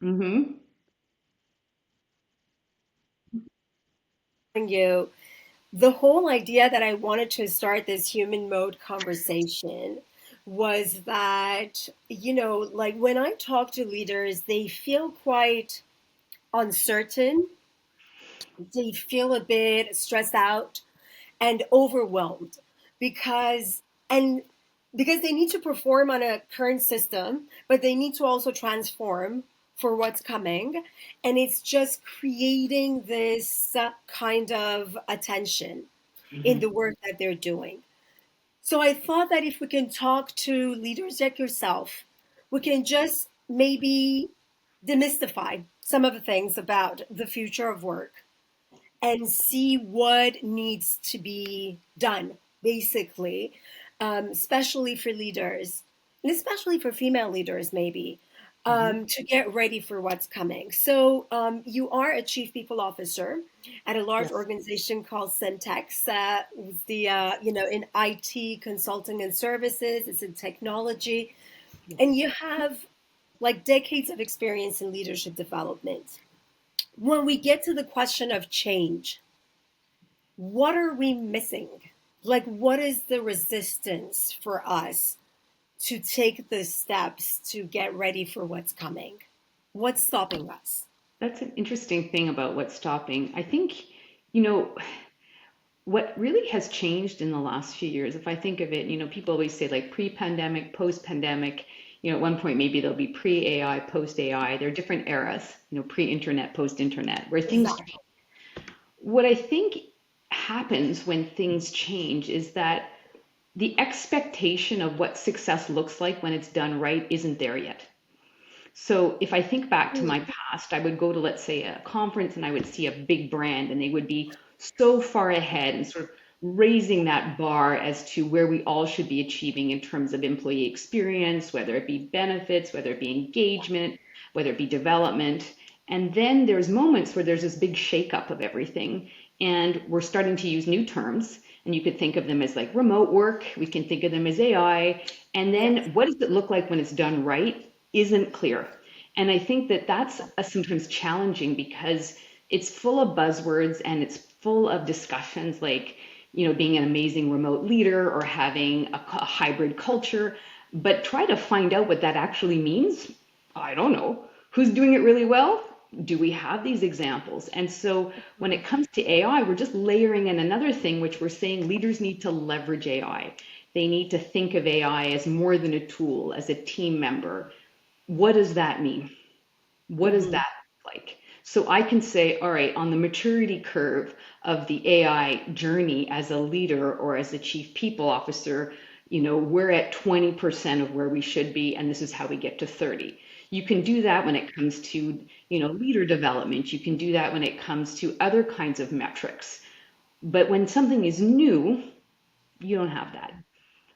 Mm-hmm. You the whole idea that I wanted to start this human mode conversation was that, like when I talk to leaders, they feel quite uncertain, they feel a bit stressed out and overwhelmed because and because they need to perform on a current system, but they need to also transform for what's coming, and it's just creating this kind of attention in Mm-hmm. the work that they're doing. So I thought that if we can talk to leaders like yourself, we can just maybe demystify some of the things about the future of work and see what needs to be done, basically, especially for leaders, and especially for female leaders, maybe, Mm-hmm. to get ready for what's coming. So, you are a chief people officer at a large Yes. organization called Centex. It's in IT consulting and services. It's in technology, and Yes. you have like decades of experience in leadership development. When we get to the question of change, what are we missing? Like, what is the resistance for us to take the steps to get ready for what's coming? What's stopping us? That's an interesting thing about what's stopping. I think, you know, what really has changed in the last few years, if I think of it, people always say like pre-pandemic, post-pandemic, at one point maybe there'll be pre-AI, post-AI. There are different eras, pre-internet, post-internet, where things change. Exactly. What I think happens when things change is that the expectation of what success looks like when it's done right isn't there yet. So if I think back to my past, I would go to, let's say, a conference and I would see a big brand and they would be so far ahead and sort of raising that bar as to where we all should be achieving in terms of employee experience, whether it be benefits, whether it be engagement, whether it be development. And then there's moments where there's this big shakeup of everything and we're starting to use new terms. And you could think of them as like remote work, we can think of them as AI. And Yes. then what does it look like when it's done right? Isn't clear. And I think that that's sometimes challenging because it's full of buzzwords and it's full of discussions like, being an amazing remote leader or having a hybrid culture. But try to find out what that actually means. I don't know. Who's doing it really well? Do we have these examples? And so when it comes to AI, we're just layering in another thing, which we're saying leaders need to leverage AI. They need to think of AI as more than a tool, as a team member. What does that mean? What does Mm-hmm. that look like? So I can say, all right, on the maturity curve of the AI journey as a leader or as a chief people officer, we're at 20% of where we should be, and this is how we get to 30. You can do that when it comes to, leader development. You can do that when it comes to other kinds of metrics. But when something is new, you don't have that.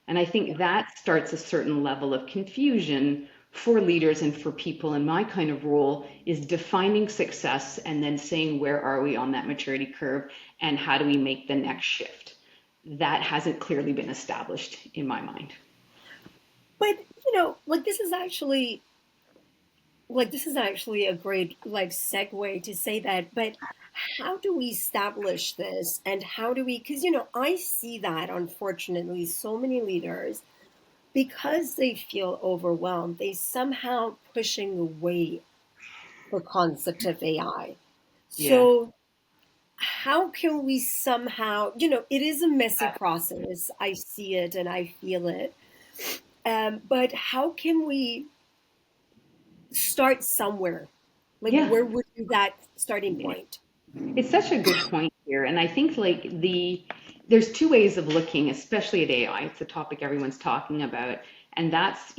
And I think that starts a certain level of confusion for leaders and for people in my kind of role is defining success and then saying where are we on that maturity curve and how do we make the next shift. That hasn't clearly been established in my mind. But like this is actually a great like segue to say that. But how do we establish this, and how do we? Because I see that unfortunately, so many leaders, because they feel overwhelmed, they somehow pushing away the concept of AI. Yeah. So how can we somehow, it is a messy process. I see it and I feel it. But how can we start somewhere? Like, Yeah. where would be that starting Yeah. point? It's such a good point here. And I think like there's two ways of looking, especially at AI. It's a topic everyone's talking about. And that's,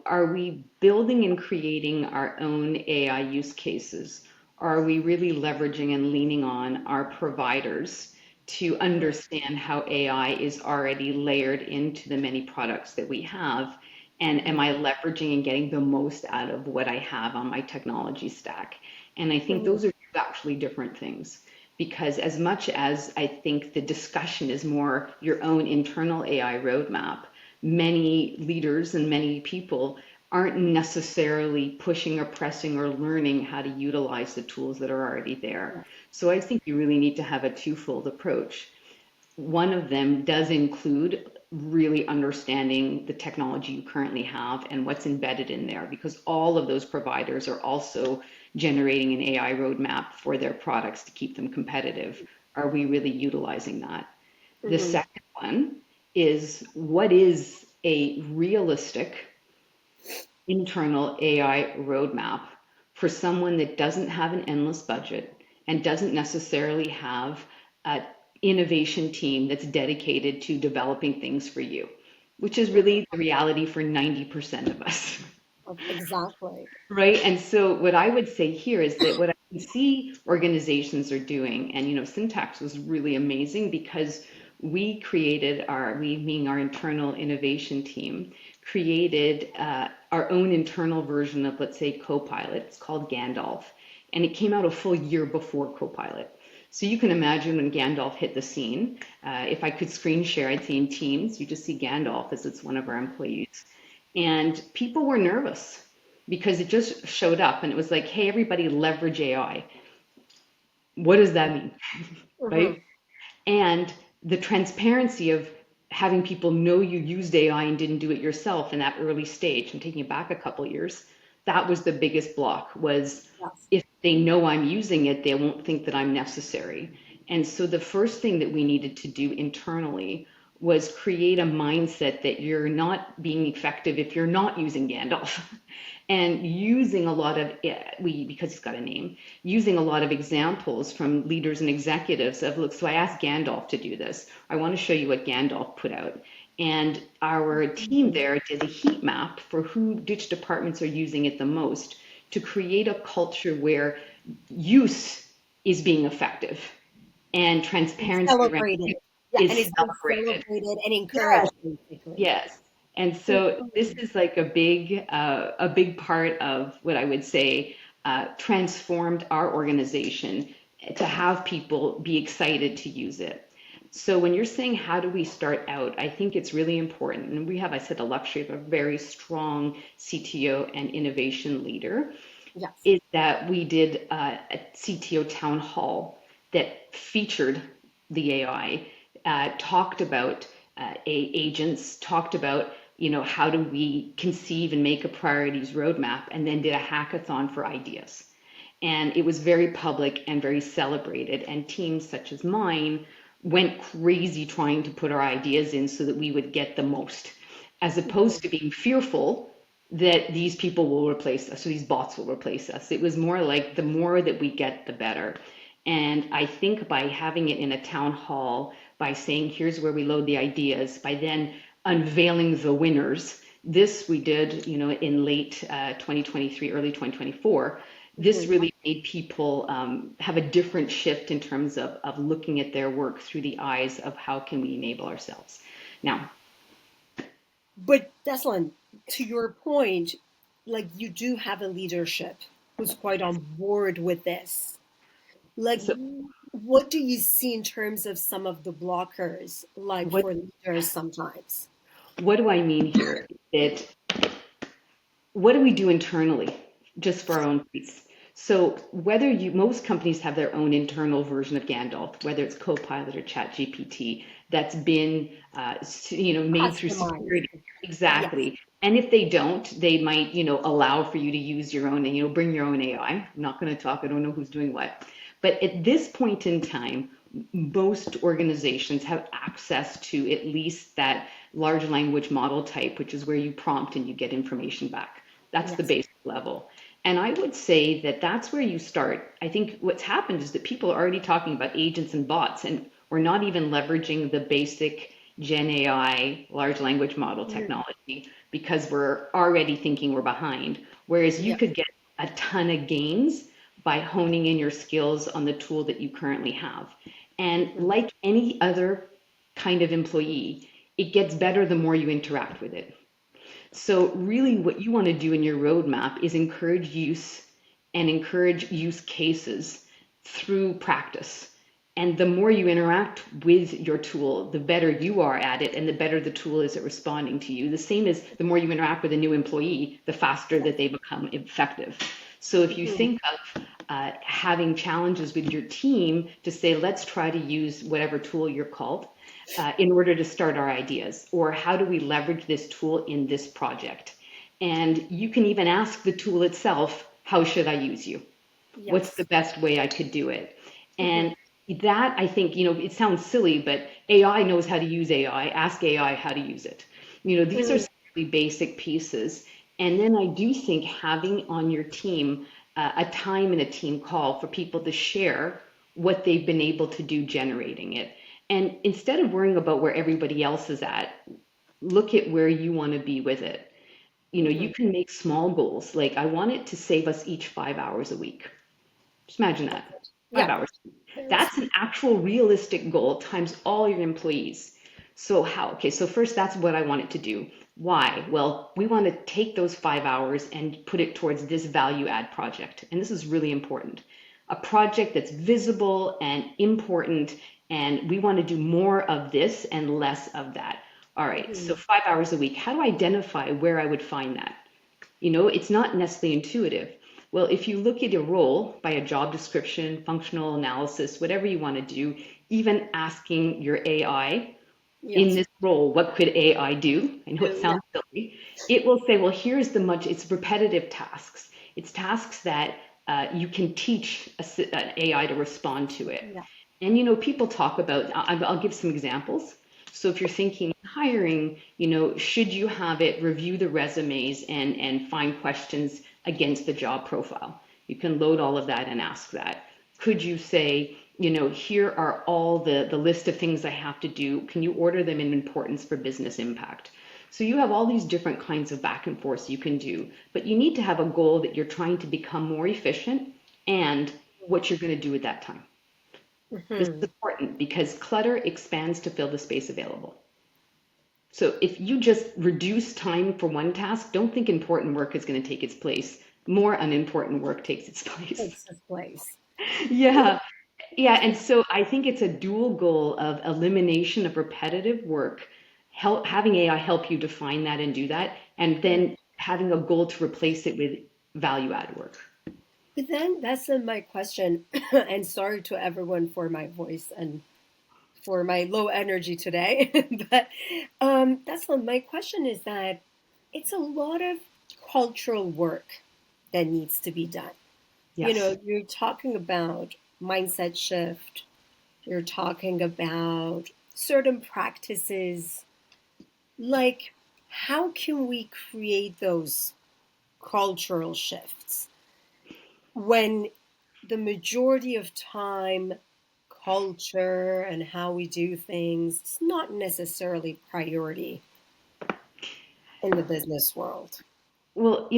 are we building and creating our own AI use cases? Are we really leveraging and leaning on our providers to understand how AI is already layered into the many products that we have? And am I leveraging and getting the most out of what I have on my technology stack? And I think Mhm. those are two actually different things. Because as much as I think the discussion is more your own internal AI roadmap, many leaders and many people aren't necessarily pushing or pressing or learning how to utilize the tools that are already there. Yeah. So I think you really need to have a twofold approach. One of them does include really understanding the technology you currently have and what's embedded in there, because all of those providers are also generating an AI roadmap for their products to keep them competitive. Are we really utilizing that? The Hmm. second one is, what is a realistic internal AI roadmap for someone that doesn't have an endless budget and doesn't necessarily have an innovation team that's dedicated to developing things for you, which is really the reality for 90% of us. Exactly. Right. And so what I would say here is that what I can see organizations are doing, and Syntax was really amazing because we being our internal innovation team, created our own internal version of, let's say, Copilot. It's called Gandalf, and it came out a full year before Copilot. So you can imagine when Gandalf hit the scene. If I could screen share, I'd see in Teams, you just see Gandalf as it's one of our employees. And people were nervous because it just showed up and it was like, hey, everybody leverage AI. What does that mean? Hmm. Right? And the transparency of having people know you used AI and didn't do it yourself in that early stage, and taking it back a couple of years, that was the biggest block. Was Yes. if they know I'm using it, they won't think that I'm necessary. And so the first thing that we needed to do internally was create a mindset that you're not being effective if you're not using Gandalf. And using a lot of, because he's got a name, using a lot of examples from leaders and executives of, look, so I asked Gandalf to do this. I want to show you what Gandalf put out. And our team there did a heat map for which departments are using it the most, to create a culture where use is being effective and And transparency around celebrated. use Yeah, and is it's been celebrated. celebrated and Yes. encouraged, basically. Yes. And so this is like a big part of what I would say transformed our organization to have people be excited to use it. So when you're saying how do we start out, I think it's really important. And we have, I said, the luxury of a very strong CTO and innovation leader, Yes. is that we did a CTO town hall that featured the AI, talked about agents, talked about how do we conceive and make a priorities roadmap, and then did a hackathon for ideas. And it was very public and very celebrated. And teams such as mine went crazy trying to put our ideas in so that we would get the most, as opposed to being fearful that these people will replace us or these bots will replace us. It was more like the more that we get, the better. And I think by having it in a town hall, by saying, here's where we load the ideas, by then unveiling the winners, this we did, in late 2023, early 2024. This Mhm. really made people have a different shift in terms of looking at their work through the eyes of how can we enable ourselves. Now, But Deslin, to your point, like you do have a leadership who's quite on board with this. Like, so what do you see in terms of some of the blockers, like what for leaders sometimes? what do I mean here? That what do we do internally just for our own peace? So most companies have their own internal version of Gandalf, whether it's Copilot or ChatGPT, that's been made through Customized. security. Yes. Exactly. And if they don't, they might allow for you to use your own and bring your own AI. I'm not going to talk. I don't know who's doing what, but at this point in time, most organizations have access to at least that large language model type, which is where you prompt and you get information back. That's the Yes. basic level. And I would say that that's where you start. I think what's happened is that people are already talking about agents and bots, and we're not even leveraging the basic Gen AI large language model Mhm. technology because we're already thinking we're behind. Whereas you Yeah. could get a ton of gains by honing in your skills on the tool that you currently have. And Mhm. like any other kind of employee, it gets better the more you interact with it. So really what you want to do in your roadmap is encourage use and encourage use cases through practice. And the more you interact with your tool, the better you are at it, and the better the tool is at responding to you. The same as the more you interact with a new employee, the faster that they become effective. So if you Mhm. think of having challenges with your team to say, let's try to use whatever tool you're called in order to start our ideas, or how do we leverage this tool in this project? And you can even ask the tool itself, how should I use you? What's the Yes. best way I could do it? Mhm. And that, I think, it sounds silly, but AI knows how to use AI. Ask AI how to use it. These are Mm. some really basic pieces. And then I do think having on your team a time in a team call for people to share what they've been able to do generating it. And instead of worrying about where everybody else is at, look at where you want to be with it. You Mhm. can make small goals. Like, I want it to save us each 5 hours a week. Just imagine that. That's it. Five Yeah. hours. There's. That's an actual realistic goal times all your employees. So how? Okay, so first that's what I want it to do. Why? Well, we want to take those 5 hours and put it towards this value add project. And this is really important. A project that's visible and important, and we want to do more of this and less of that. All right, so Mhm. 5 hours a week. How do I identify where I would find that? It's not necessarily intuitive. Well, if you look at a role by a job description, functional analysis, whatever you want to do, even asking your AI in Yes. this role, what could AI do? I know it Yeah. sounds silly. It will say, well, it's repetitive tasks. It's tasks that you can teach an AI to respond to it. Yeah. And people talk about, I'll give some examples. So if you're thinking hiring, should you have it review the resumes and find questions against the job profile? You can load all of that and ask that. Could you say, here are all the list of things I have to do. Can you order them in importance for business impact? So you have all these different kinds of back and forth you can do, but you need to have a goal that you're trying to become more efficient and what you're going to do at that time. This is Mhm. important because clutter expands to fill the space available. So if you just reduce time for one task, don't think important work is going to take its place. More unimportant work takes its place. Takes its place. Yeah. Yeah. And so I think it's a dual goal of elimination of repetitive work, having AI help you define that and do that, and then having a goal to replace it with value add work. But then that's my question, and sorry to everyone for my voice and for my low energy today. But that's not my question is that it's a lot of cultural work that needs to be done. Yes. You're talking about mindset shift, you're talking about certain practices. Like, how can we create those cultural shifts when the majority of time culture and how we do things is not necessarily priority in the business world. Well,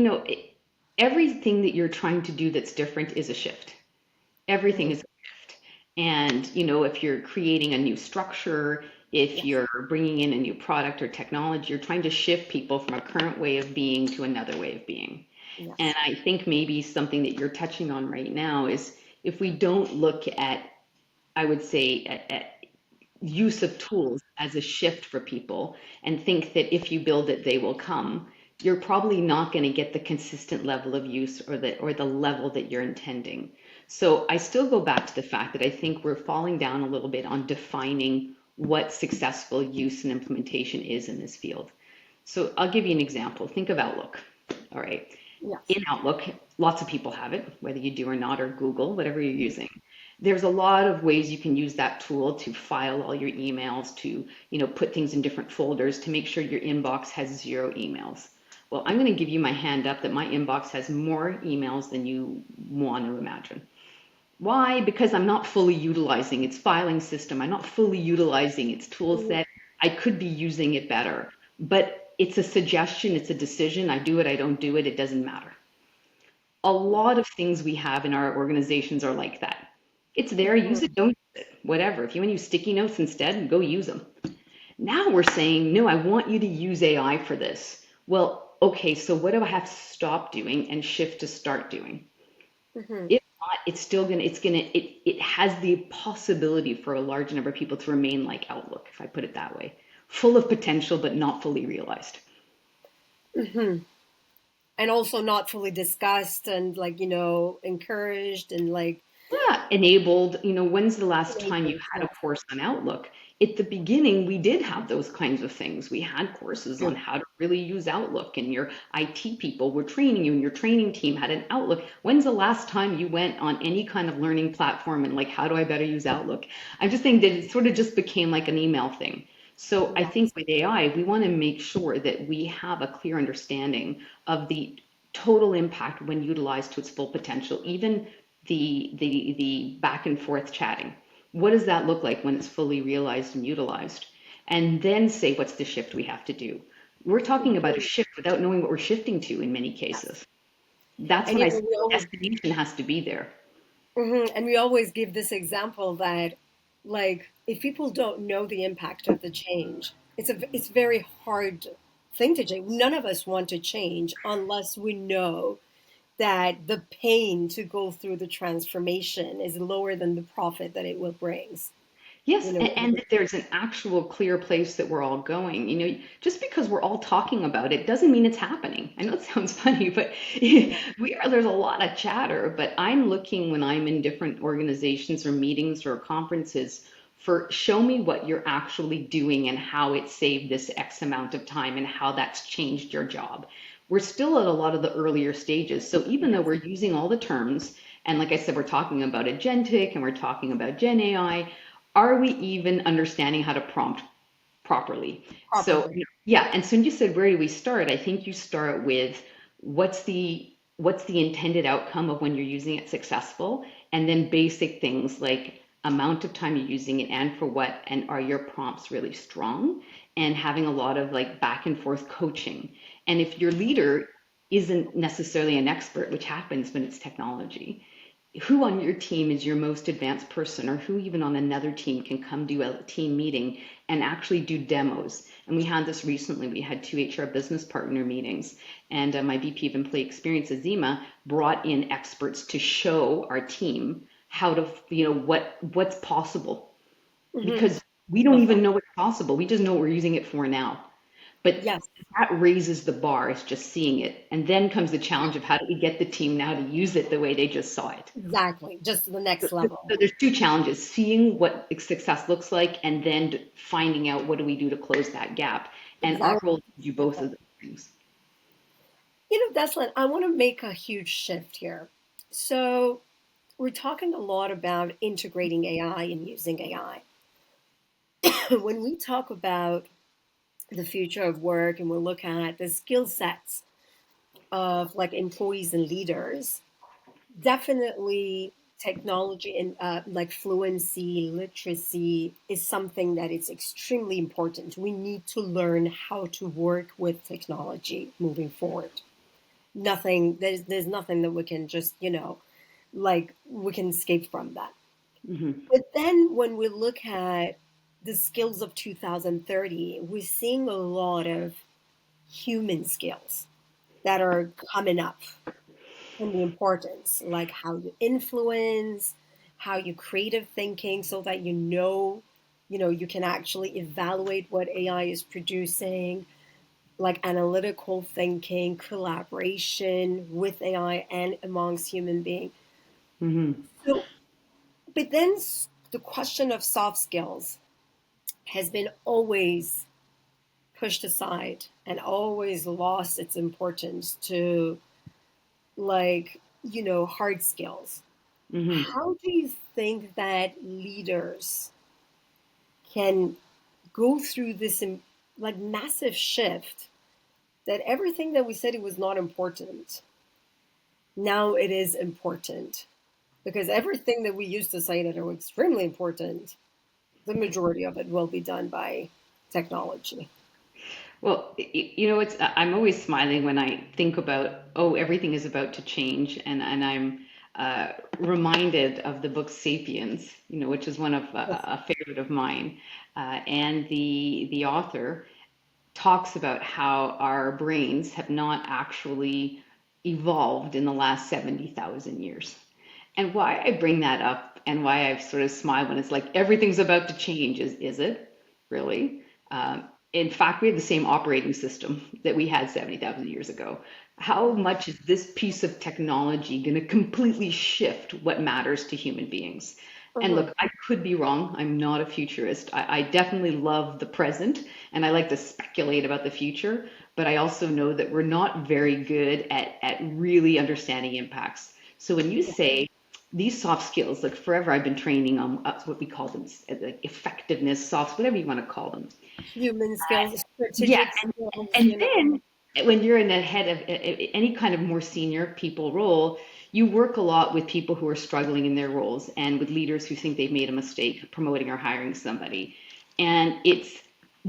everything that you're trying to do that's different is a shift. Everything Mm. is a shift. And, if you're creating a new structure, if Yes, you're bringing in a new product or technology, you're trying to shift people from a current way of being to another way of being. And yes. I think maybe something that you're touching on right now is if we don't look at, I would say, at use of tools as a shift for people and think that if you build it, they will come, you're probably not going to get the consistent level of use or the level that you're intending. So I still go back to the fact that I think we're falling down a little bit on defining what successful use and implementation is in this field. So I'll give you an example. Think of Outlook. All right. Yes. In Outlook, lots of people have it, whether you do or not, or Google, whatever you're using. There's a lot of ways you can use that tool to file all your emails, to put things in different folders to make sure your inbox has zero emails. Well, I'm going to give you my hand up that my inbox has more emails than you want to imagine. Why? Because I'm not fully utilizing its filing system. I'm not fully utilizing its tool Mhm. set. I could be using it better, but it's a suggestion, it's a decision. I do it, I don't do it, it doesn't matter. A lot of things we have in our organizations are like that. It's there, use it, Mhm. don't use it, whatever. If you want to use sticky notes instead, go use them. Now we're saying, no, I want you to use AI for this. Well, okay, so what do I have to stop doing and shift to start doing? Mhm. it's still gonna, it has the possibility for a large number of people to remain like Outlook, if I put it that way, full of potential, but not fully realized. Hmm. And also not fully discussed and like, encouraged and like, Yeah, enabled. When's the last time you enabled. had a Yes. course on Outlook? At the beginning, we did have those kinds of things. We had courses on True. how to really use Outlook, and your IT people were training you, and your training team had an Outlook. When's the last time you went on any kind of learning platform and like, how do I better use Outlook? I'm just saying that it sort of just became like an email thing. So I think Yes. with AI, we want to make sure that we have a clear understanding of the total impact when utilized to its full potential, even the back and forth chatting. What does that look like when it's fully realized and utilized? And then say, what's the shift we have to do? We're talking about a Mhm. shift without knowing what we're shifting to in many Yes. cases. That's And when I say we the always, destination has to be there. and we always give this example that, like, if people don't know the impact of the change, it's very hard thing to change. None of us want to change unless we know that the pain to go through the transformation is lower than the profit that it will brings. Yes, You and, know, and that there's an actual clear place that we're all going. Just because we're all talking about it doesn't mean it's happening. I know it sounds funny, but there's a lot of chatter, but I'm looking when I'm in different organizations or meetings or conferences for show me what you're actually doing and how it saved this X amount of time and how that's changed your job. We're still at a lot of the earlier stages. So even though we're yes, using all the terms, and like I said, we're talking about agentic and we're talking about Gen AI, are we even understanding how to prompt properly? So properly. yeah, and so when you said where do we start, I think you start with what's the intended outcome of when you're using it successful, and then basic things like amount of time you're using it and for what, and are your prompts really strong, and having a lot of like back and forth coaching. And if your leader isn't necessarily an expert, which happens when it's technology, who on your team is your most advanced person, or who even on another team can come do a team meeting and actually do demos. And we had this recently. We had two HR business partner meetings, and my VP of Employee Experience, Azima, brought in experts to show our team how to, what's possible, Hmm. because we don't Love even that. know what's possible. We just know what we're using it for now. But Yes, that raises the bar, is just seeing it. And then comes the challenge of how do we get the team now to use it the way they just saw it. exactly. Just the next So level. there's two challenges: seeing what success looks like, and then finding out what do we do to close that gap. And our Exactly. role is to do both of those things. Deslin, I want to make a huge shift here. So we're talking a lot about integrating AI and using AI. When we talk about the future of work and we look at the skill sets of like employees and leaders, definitely technology and like fluency, literacy is something that is extremely important. We need to learn how to work with technology moving forward. There's nothing that we can just, like we can escape from that. Hmm. But then when we look at the skills of 2030, we're seeing a lot of human skills that are coming up, and the importance, like how you influence, how you creative thinking, so that you can actually evaluate what AI is producing, like analytical thinking, collaboration with AI and amongst human beings. Hmm. So, but then the question of soft skills has been always pushed aside and always lost its importance to, like, hard skills. Hmm. How do you think that leaders can go through this like massive shift, that everything that we said it was not important, now it is important? Because everything that we used to say that are extremely important, the majority of it will be done by technology. Well, it's I'm always smiling when I think about, oh, everything is about to change, and I'm reminded of the book *Sapiens*, which is one of Yes. a favorite of mine, and the author talks about how our brains have not actually evolved in the last 70,000 years. And why I bring that up and why I sort of smile when it's like everything's about to change is it really? In fact, we have the same operating system that we had 70,000 years ago. How much is this piece of technology going to completely shift what matters to human beings? And Mhm. look, I could be wrong. I'm not a futurist. I definitely love the present and I like to speculate about the future, but I also know that we're not very good at really understanding impacts. So when you Yeah. say these soft skills, like forever I've been training on what we call them, like effectiveness, soft, whatever you want to call them. Human skills, Yeah, strategic skills, and then when you're in the head of any kind of more senior people role, you work a lot with people who are struggling in their roles and with leaders who think they've made a mistake promoting or hiring somebody. And it's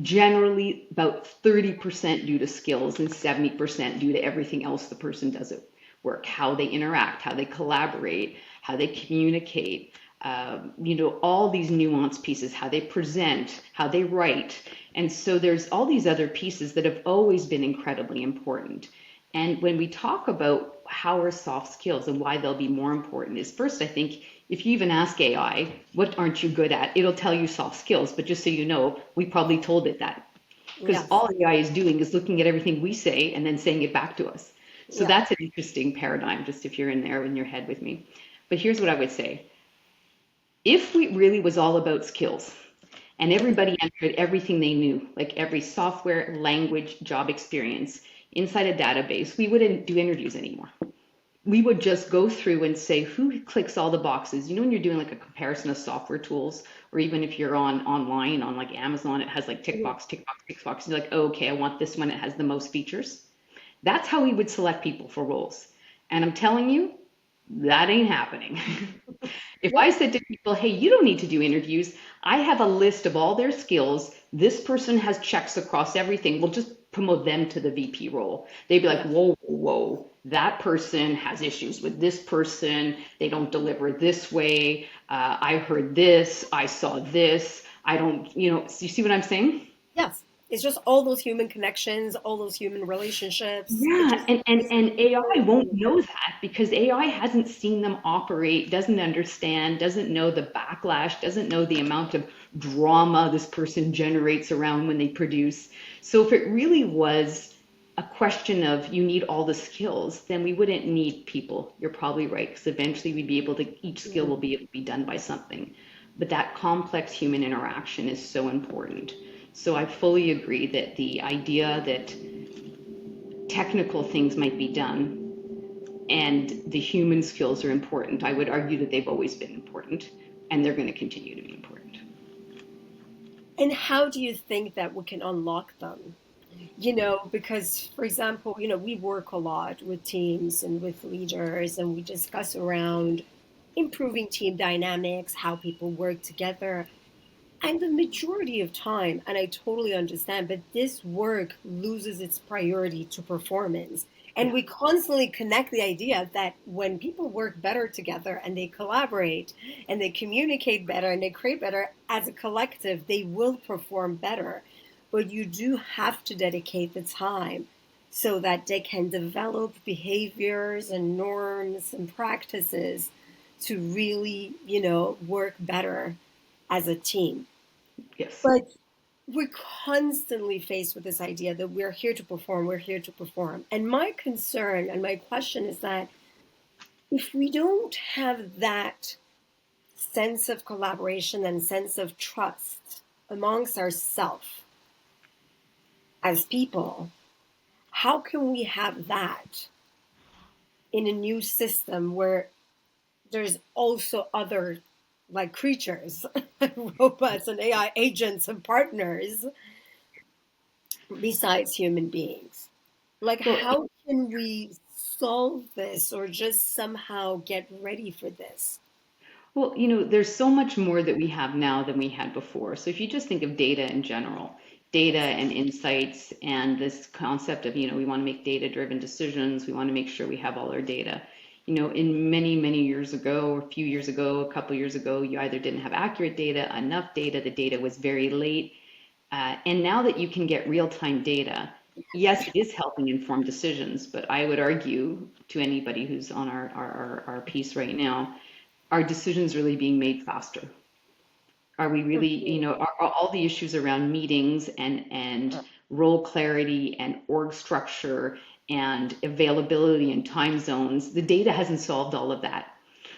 generally about 30% due to skills and 70% due to everything else the person does at work, how they interact, how they collaborate, how they communicate, all these nuanced pieces, how they present, how they write. And so there's all these other pieces that have always been incredibly important. And when we talk about how are soft skills and why they'll be more important is first, I think if you even ask AI, what aren't you good at? It'll tell you soft skills. But just so you know, we probably told it that because yes, all AI is doing is looking at everything we say and then saying it back to us. So yeah, that's an interesting paradigm, just if you're in there in your head with me. But here's what I would say. If we really was all about skills and everybody entered everything they knew, like every software, language, job experience inside a database, we wouldn't do interviews anymore. We would just go through and say who clicks all the boxes. You know, when you're doing like a comparison of software tools, or even if you're on online on like Amazon, it has like tick mhm, box, tick box, tick box. And you're like, oh, okay, I want this one. It has the most features. That's how we would select people for roles. And I'm telling you, that ain't happening. If yeah, I said to people, hey, you don't need to do interviews, I have a list of all their skills. This person has checks across everything. We'll just promote them to the VP role. They'd be like, yeah. whoa, whoa, that person has issues with this person. They don't deliver this way. I heard this. I saw this. I don't, you see what I'm saying? Yes, it's just all those human connections, all those human relationships. It Yeah, just and it's and AI won't so know that because AI hasn't seen them operate, doesn't understand, doesn't know the backlash, doesn't know the amount of drama this person generates around when they produce. So if it really was a question of you need all the skills, then we wouldn't need people. You're probably right, because eventually we'd be able to, each skill will be able to be done by something. But that complex human interaction is so important. So I fully agree that the idea that technical things might be done and the human skills are important. I would argue that they've always been important and they're going to continue to be important. and how do you think that we can unlock them? Because for example, we work a lot with teams and with leaders and we discuss around improving team dynamics, how people work together. And the majority of time, and I totally understand, but this work loses its priority to performance. And Yeah. we constantly connect the idea that when people work better together and they collaborate and they communicate better and they create better as a collective, they will perform better. But you do have to dedicate the time so that they can develop behaviors and norms and practices to really, work better as a team. Yes. But we're constantly faced with this idea that we're here to perform, we're here to perform. And my concern and my question is that if we don't have that sense of collaboration and sense of trust amongst ourselves as people, how can we have that in a new system where there's also other like creatures, robots and AI agents and partners besides human beings? Like, Well, how can we solve this or just somehow get ready for this? there's so much more that we have now than we had before. So if you just think of data in general, data Yes. and insights and this concept of, we want to make data-driven decisions, we want to make sure we have all our data. In many, many years ago, or a few years ago, a couple years ago, you either didn't have accurate data, enough data, the data was very late. And now that you can get real-time data, yes, it is helping inform decisions, but I would argue to anybody who's on our piece right now, are decisions really being made faster? Are we really, are all the issues around meetings and role clarity and org structure and availability and time zones, the data hasn't solved all of that.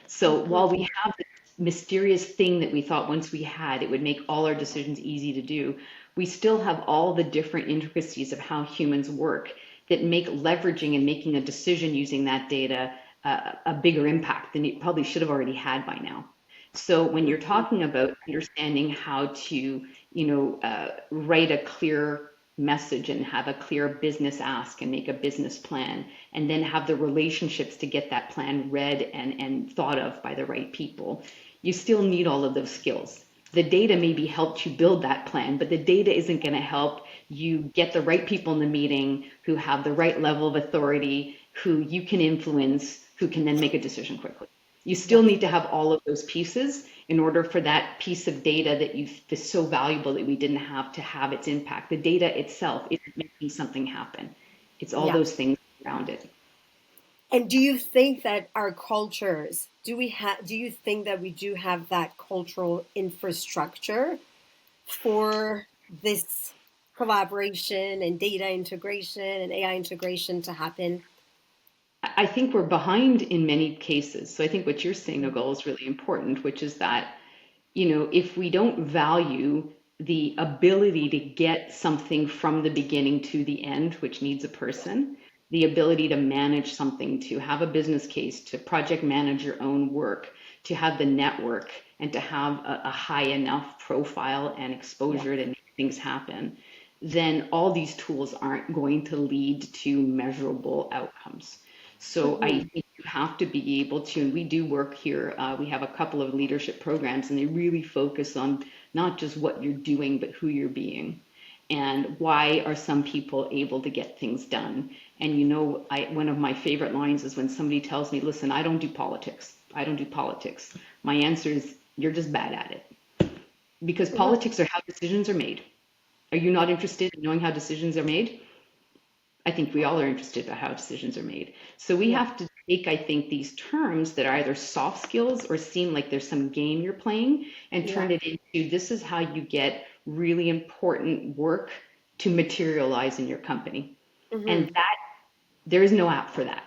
So while we have this mysterious thing that we thought once we had, it would make all our decisions easy to do, we still have all the different intricacies of how humans work that make leveraging and making a decision using that data a bigger impact than it probably should have already had by now. So when you're talking about understanding how to, write a clear message and have a clear business ask and make a business plan, and then have the relationships to get that plan read and thought of by the right people, you still need all of those skills. The data maybe helped you build that plan, but the data isn't going to help you get the right people in the meeting who have the right level of authority, who you can influence, who can then make a decision quickly. You still Yes. need to have all of those pieces in order for that piece of data that is so valuable that we didn't have its impact. The data itself isn't making something happen. It's all Yeah. those things around it. And do you think that our cultures, do you think that we do have that cultural infrastructure for this collaboration and data integration and AI integration to happen? I think we're behind in many cases. So I think what you're saying, Nogol, is really important, which is that, if we don't value the ability to get something from the beginning to the end, which needs a person, the ability to manage something, to have a business case, to project manage your own work, to have the network, and to have a high enough profile and Yeah. exposure to make things happen, then all these tools aren't going to lead to measurable outcomes. So I Hmm. think you have to be able to, and we do work here. We have a couple of leadership programs, and they really focus on not just what you're doing, but who you're being. And why are some people able to get things done? And one of my favorite lines is when somebody tells me, listen, I don't do politics. I don't do politics. My answer is, you're just bad at it. Because Hmm. politics are how decisions are made. Are you Yeah. not interested in knowing how decisions are made? I think we all are interested in how decisions are made. So we Yeah. have to take, I think, these terms that are either soft skills or seem like there's some game you're playing and Yeah. turn it into this is how you get really important work to materialize in your company. Hmm. And that there is no app for that.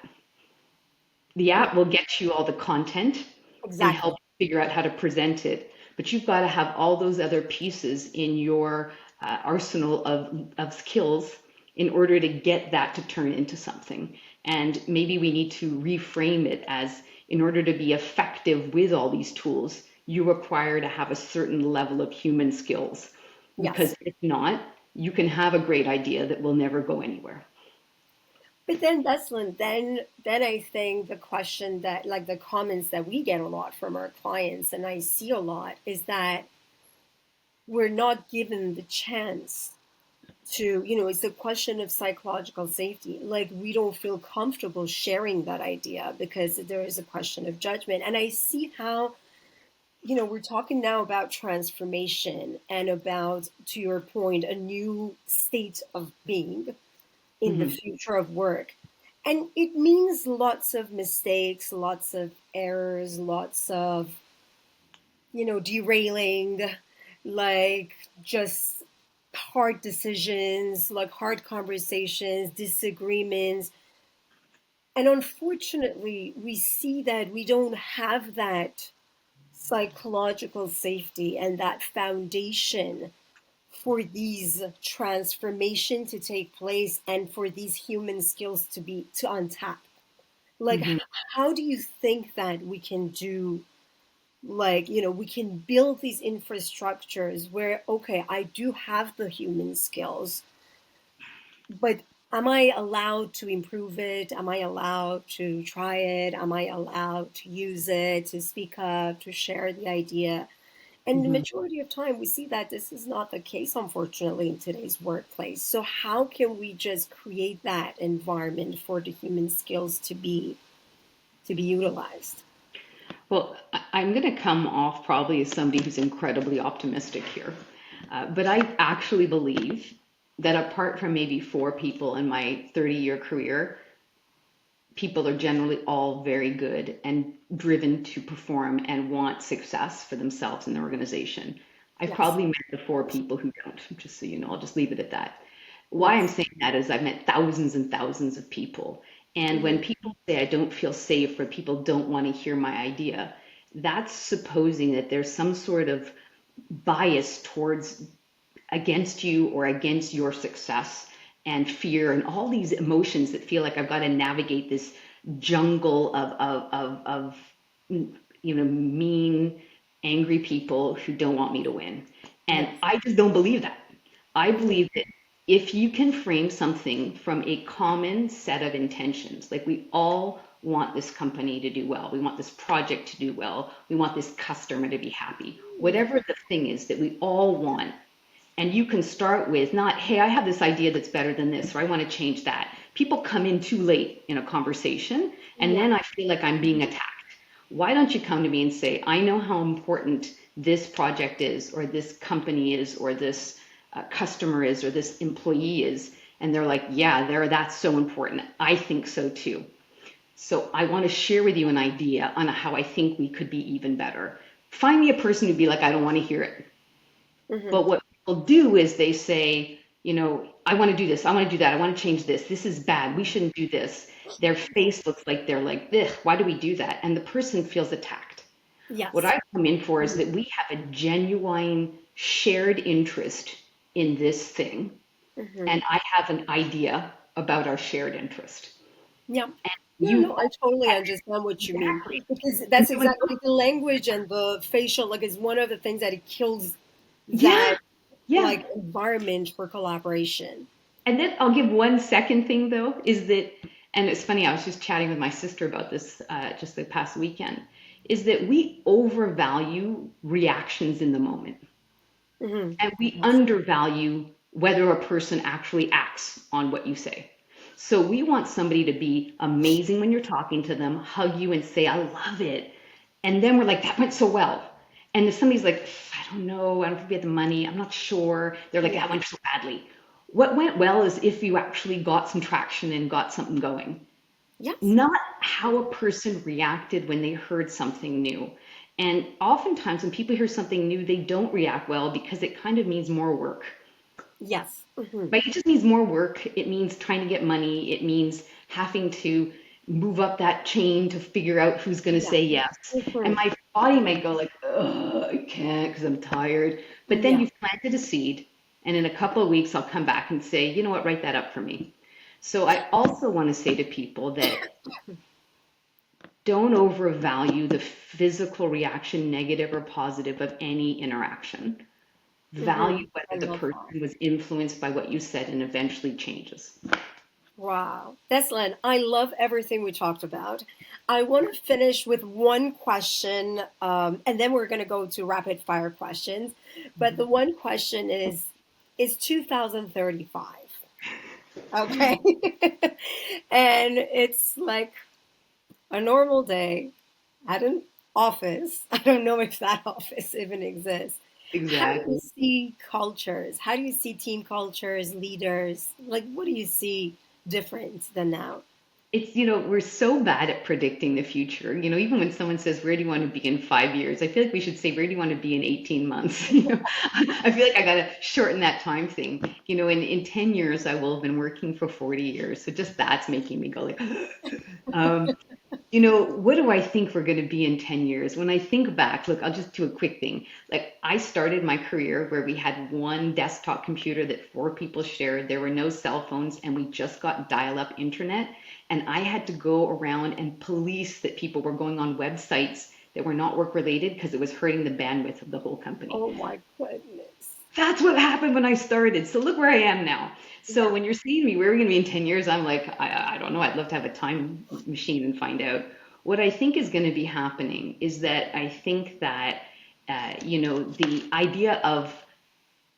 The Yeah. app will get you all the content and help Exactly. figure out how to present it, but you've got to have all those other pieces in your arsenal of skills in order to get that to turn into something. And maybe we need to reframe it as in order to be effective with all these tools, you require to have a certain level of human skills. Because Yes. if not, you can have a great idea that will never go anywhere. But then Deslin, then I think the question that like the comments that we get a lot from our clients and I see a lot is that we're not given the chance to, it's a question of psychological safety. Like we don't feel comfortable sharing that idea because there is a question of judgment. And I see how, we're talking now about transformation and about, to your point, a new state of being in the Mhm. future of work. And it means lots of mistakes, lots of errors, lots of, derailing, like just hard decisions, like hard conversations, disagreements. And unfortunately, we see that we don't have that psychological safety and that foundation for these transformation to take place and for these human skills to untap. Like Mhm. how do you think that we can do, like, we can build these infrastructures where, okay, I do have the human skills, but am I allowed to improve it? Am I allowed to try it? Am I allowed to use it, to speak up, to share the idea? And the Mhm. majority of time, we see that this is not the case, unfortunately, in today's workplace. So, how can we just create that environment for the human skills to be utilized? Well, I'm going to come off probably as somebody who's incredibly optimistic here. But I actually believe that apart from maybe four people in my 30-year career, people are generally all very good and driven to perform and want success for themselves and their organization. I've Yes. probably met the four people who don't, just so you know, I'll just leave it at that. Why I'm Yes. saying that is I've met thousands and thousands of people. And when Hmm. people say I don't feel safe or people don't want to hear my idea, that's supposing that there's some sort of bias towards against you or against your success and fear and all these emotions that feel like I've got to navigate this jungle of mean, angry people who don't want me to win. And Yes. I just don't believe that. I Hmm. believe that if you can frame something from a common set of intentions, like we all want this company to do well, we want this project to do well, we want this customer to be happy, Yeah. whatever the thing is that we all want, and you can start with not, hey, I have this idea that's better than this, or I want to change that. People come in too late in a conversation, and Yeah. then I feel like I'm being attacked. Why don't you come to me and say, I know how important this project is, or this company is, or this customer is, or this employee is? And they're like, yeah, that's so important. I think so too. So I want to share with you an idea on how I think we could be even better. Find me a person who'd be like, I don't want to hear it. Hmm. But what people do is they say, I want to do this, I want to do that, I want to change this, this is bad, we shouldn't do this. Their face looks like they're like, ugh, why do we do that? And the person feels attacked. What Yes. I come in for is Mhm. that we have a genuine shared interest in this thing, Hmm. and I have an idea about our shared interest. Yeah. And Yeah, you no, I totally understand what you mean exactly. because And that's so when, exactly like the language and the facial like is one of the things that it kills yeah, that yeah. like environment for collaboration. And then I'll give one second thing though, is that, and it's funny, I was just chatting with my sister about this just the past weekend, is that we overvalue reactions in the moment Hmm. and we Yes. undervalue whether a person actually acts on what you say. So we want somebody to be amazing when you're talking to them, hug you and say, I love it. And then we're like, that went so well. And if somebody's like, I don't know, I don't think we had the money, I'm not sure. They're like, Yeah. that went so badly. What went well is if you actually got some traction and got something going, Yes. not how a person reacted when they heard something new. And oftentimes, when people hear something new, they don't react well because it kind of means more work. Yes. Hmm. Right? It just means more work. It means trying to get money. It means having to move up that chain to figure out who's going to Yeah. say yes. And Hmm. my body might go like, oh, I can't because I'm tired. But then Yeah. you've planted a seed, and in a couple of weeks, I'll come back and say, you know what, write that up for me. So I also want to say to people that don't overvalue the physical reaction, negative or positive, of any interaction. Hmm. Value I whether the love that. person was influenced by what you said and eventually changes. Wow. Dessalen, I love everything we talked about. I want to finish with one question, and then we're going to go to rapid fire questions. But the one question is 2035. Okay. And it's like a normal day at an office. I don't know if that office even exists. How do you Exactly. see cultures? How do you see team cultures, leaders? Like, what do you see different than now? It's, we're so bad at predicting the future. Even when someone says, where do you want to be in 5 years? I feel like we should say, where do you want to be in 18 months? I feel like I got to shorten that time thing. In 10 years, I will have been working for 40 years. So just that's making me go like, um, what do I think we're going to be in 10 years? When I think back, look, I'll just do a quick thing. Like, I started my career where we had one desktop computer that four people shared. There were no cell phones, and we just got dial up internet. And I had to go around and police that people were going on websites that were not work related because it was hurting the bandwidth of the whole company. Oh my goodness. That's what happened when I started. So look where I am now. So Yeah. when you're seeing me, where are we going to be in 10 years? I'm like, I don't know. I'd love to have a time machine and find out. What I think is going to be happening is that I think that, the idea of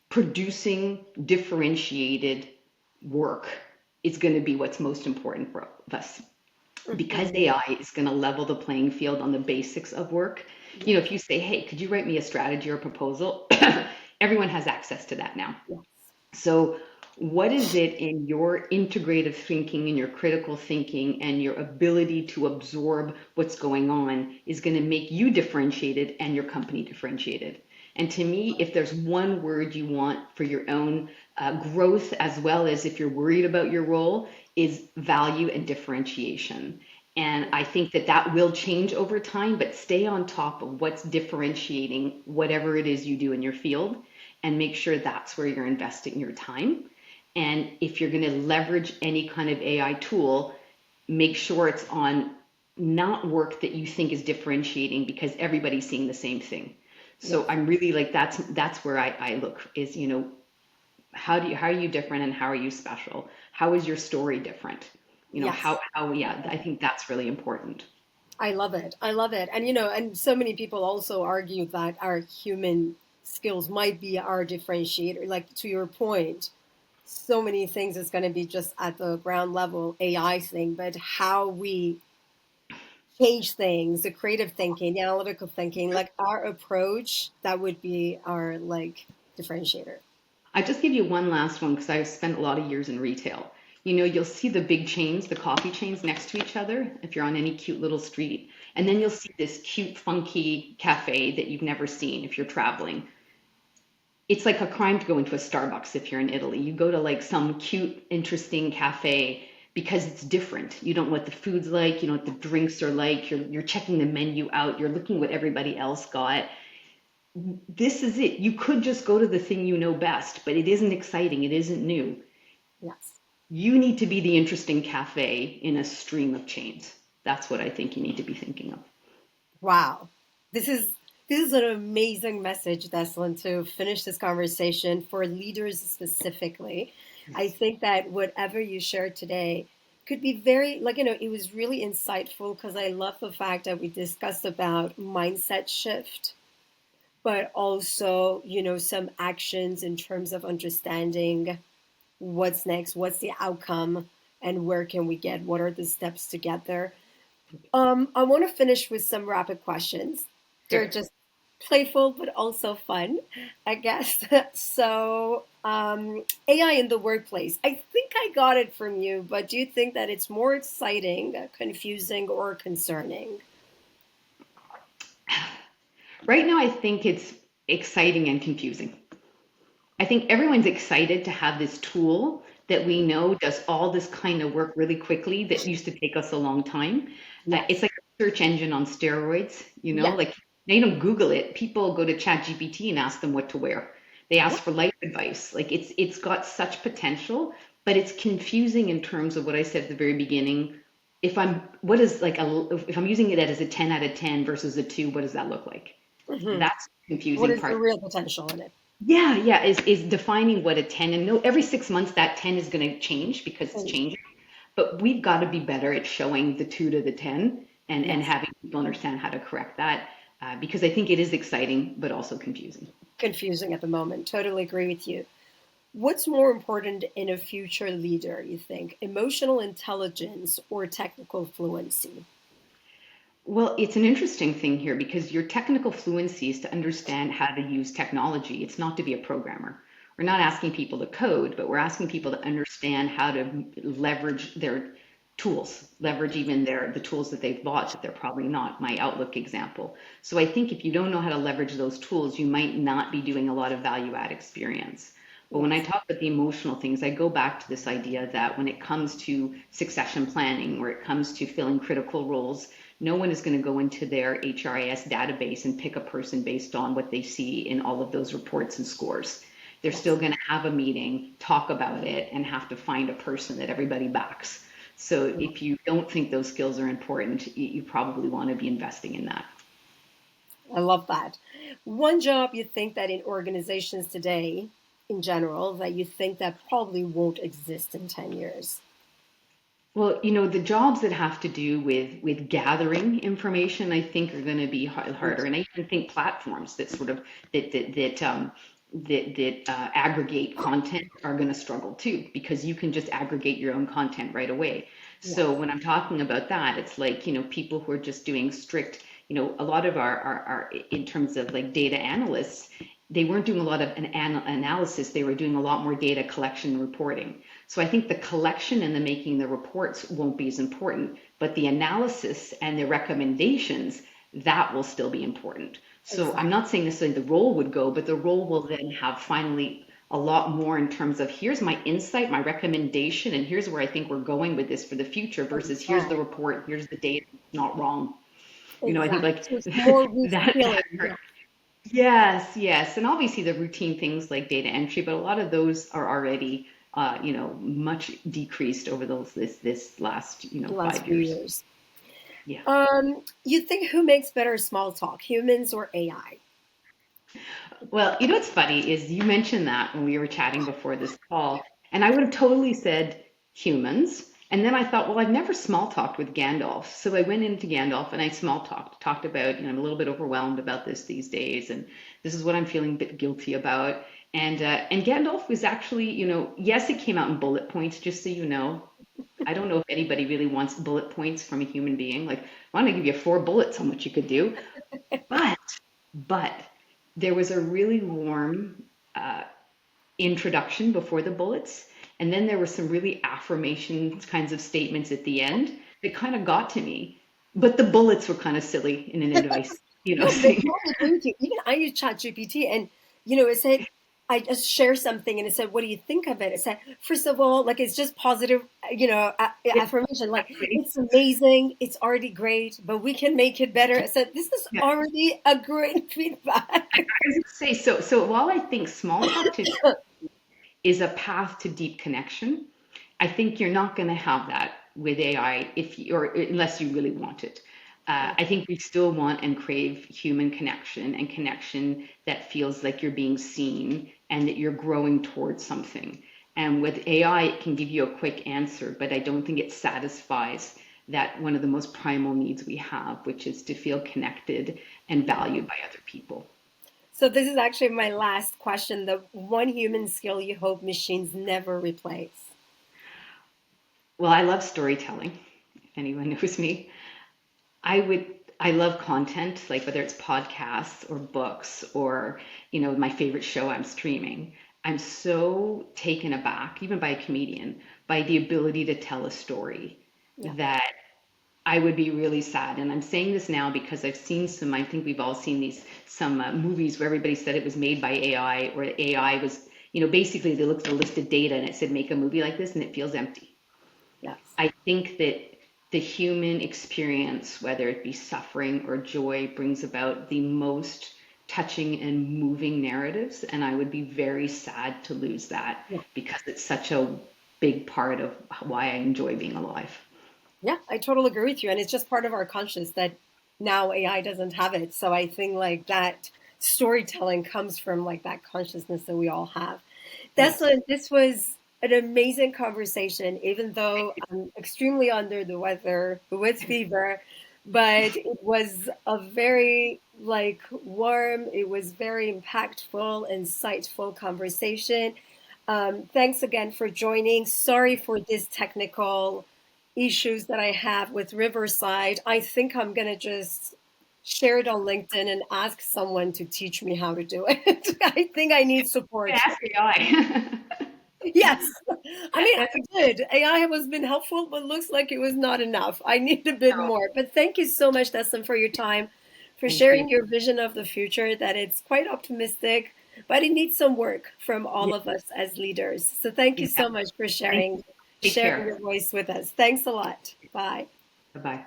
producing differentiated work is going to be what's most important for us because Hmm. AI is going to level the playing field on the basics of work. Yeah. If you say, hey, could you write me a strategy or proposal? Everyone has access to that now. Yes. So What is it in your integrative thinking and your critical thinking and your ability to absorb what's going on is going to make you differentiated and your company differentiated? And to me, if there's one word you want for your own growth, as well as if you're worried about your role, is value and differentiation. And I think that that will change over time, but stay on top of what's differentiating whatever it is you do in your field and make sure that's where you're investing your time. And if you're going to leverage any kind of AI tool, make sure it's on not work that you think is differentiating because everybody's seeing the same thing. So Yes. I'm really like that's where I look is, how are you different and how are you special? How is your story different? Yes. How yeah, I think that's really important. I love it. I love it. And and so many people also argue that our human skills might be our differentiator. Like to your point, so many things is going to be just at the ground level AI thing, but how we change things, the creative thinking, the analytical thinking, like our approach, that would be our like differentiator. I just give you one last one because I've spent a lot of years in retail. You'll see the big chains, the coffee chains next to each other if you're on any cute little street. And then you'll see this cute, funky cafe that you've never seen if you're traveling. It's like a crime to go into a Starbucks if you're in Italy. You go to like some cute, interesting cafe because it's different. You don't know what the food's like, you know what the drinks are like, you're checking the menu out, you're looking what everybody else got. This is it. You could just go to the thing you know best, but it isn't exciting, it isn't new. Yes. You need to be the interesting cafe in a stream of chains. That's what I think you need to be thinking of. Wow. This is this is an amazing message, Deslin, to finish this conversation for leaders specifically. I think that whatever you shared today could be very like it was really insightful because I love the fact that we discussed about mindset shift, but also, some actions in terms of understanding what's next, what's the outcome, and where can we get, what are the steps to get there. I want to finish with some rapid questions. They're Sure. just playful, but also fun, I guess. So, AI in the workplace. I think I got it from you, but do you think that it's more exciting, confusing, or concerning? Right now, I think it's exciting and confusing. I think everyone's excited to have this tool that we know does all this kind of work really quickly that used to take us a long time. It's Yes. like a search engine on steroids, Yes. like they don't Google it. People go to ChatGPT and ask them what to wear. They Yes. ask for life advice. Like it's got such potential, but it's confusing in terms of what I said at the very beginning. If I'm what is like if I'm using it as a 10 out of 10 versus a 2, what does that look like? Hmm. That's the What confusing is the part. real potential in it? Yeah, yeah, is defining what a 10 and no every 6 months that 10 is going to change because it's Change. changing. But we've got to be better at showing the 2 to the 10 and Yes. having people understand how to correct that because I think it is exciting but also confusing. Confusing at the moment. Totally agree with you. What's more important in a future leader, you think? Emotional intelligence or technical fluency? Well, it's an interesting thing here because your technical fluency is to understand how to use technology. It's not to be a programmer. We're not asking people to code, but we're asking people to understand how to leverage their tools, leverage even the tools that they've bought that they're probably not, my Outlook example. So I think if you don't know how to leverage those tools, you might not be doing a lot of value add experience. But when I Yes. talk about the emotional things, I go back to this idea that when it comes to succession planning, where it comes to filling critical roles, no one is going to go into their HRIS database and pick a person based on what they see in all of those reports and scores. They're still Yes. going to have a meeting, talk about it, and have to find a person that everybody backs. So if you don't think those skills are important, you probably want to be investing in that. I love that. One job you think that in organizations today, in general, that you think that probably won't exist in 10 years. Well, the jobs that have to do with gathering information, I think, are going to be harder. And I even think platforms that sort of that aggregate content are going to struggle too, because you can just aggregate your own content right away. So Yes. when I'm talking about that, it's like, people who are just doing strict, a lot of our in terms of like data analysts, they weren't doing a lot of analysis. They were doing a lot more data collection and reporting. So I think the collection and the making the reports won't be as important, but the analysis and the recommendations, that will still be important. So I'm Exactly. not saying necessarily the role would go, but the role will then have finally a lot more in terms of here's my insight, my recommendation, and here's where I think we're going with this for the future versus here's the Exactly. report, here's the data, not wrong. I think Exactly. like So it's more that reskilling. part. Yeah. Yes, yes. And obviously the routine things like data entry, but a lot of those are already, much decreased over this last, The last 5 few years. years. Yeah. You think who makes better small talk, humans or AI? Well, what's funny is you mentioned that when we were chatting before this call, and I would have totally said humans. And then I thought, well, I've never small talked with Gandalf. So I went into Gandalf and I small talked about, I'm a little bit overwhelmed about this these days, and this is what I'm feeling a bit guilty about. And Gandalf was actually, yes, it came out in bullet points, just so you know. I don't know if anybody really wants bullet points from a human being. Like, I want to give you 4 bullets on what you could do, but but there was a really warm uh, introduction before the bullets, and then there were some really affirmation kinds of statements at the end that kind of got to me. But the bullets were kind of silly in an advice, No, but I saying, totally agree with you. Even I use ChatGPT and, it said, I just share something and it said, what do you think of it? It said, first of all, like, it's just positive, yeah, affirmation. Like, exactly. it's amazing. It's already great, but we can make it better. I said, this is Yeah. already a great feedback. I was going to say, so while I think small talk to is a path to deep connection, I think you're not going to have that with AI or unless you really want it. I think we still want and crave human connection and connection that feels like you're being seen and that you're growing towards something. And with AI, it can give you a quick answer, but I don't think it satisfies that one of the most primal needs we have, which is to feel connected and Yeah. valued by other people. So this is actually my last question. The one human skill you hope machines never replace. Well, I love storytelling, if anyone knows me. I would, I love content, like whether it's podcasts or books or, my favorite show I'm streaming. I'm so taken aback, even by a comedian, by the ability to tell a story Yeah. that I would be really sad. And I'm saying this now because I've seen I think we've all seen some movies where everybody said it was made by AI or AI was, basically they looked at the listed data and it said make a movie like this and it feels empty. Yes. I think that the human experience, whether it be suffering or joy, brings about the most touching and moving narratives. And I would be very sad to lose that Yeah. because it's such a big part of why I enjoy being alive. Yeah, I totally agree with you. And it's just part of our conscious that now AI doesn't have it. So I think like that storytelling comes from like that consciousness that we all have. Yes. Dessalen, this was an amazing conversation, even though I'm extremely under the weather with fever, but it was a very like warm, it was very impactful, insightful conversation. Thanks again for joining. Sorry for this technical issues that I have with Riverside. I think I'm going to just share it on LinkedIn and ask someone to teach me how to do it. I think I need support. Ask AI. Yes. I mean, That's I did. AI has been helpful, but looks like it was not enough. I need a bit no, more. But thank you so much, Dustin, for your time, for thank you. sharing your vision of the future, that it's quite optimistic, but it needs some work from all Yeah, of us as leaders. So thank you so exactly. much for Thank you. sharing Take sharing care. your voice with us. Thanks a lot. Bye. Bye bye.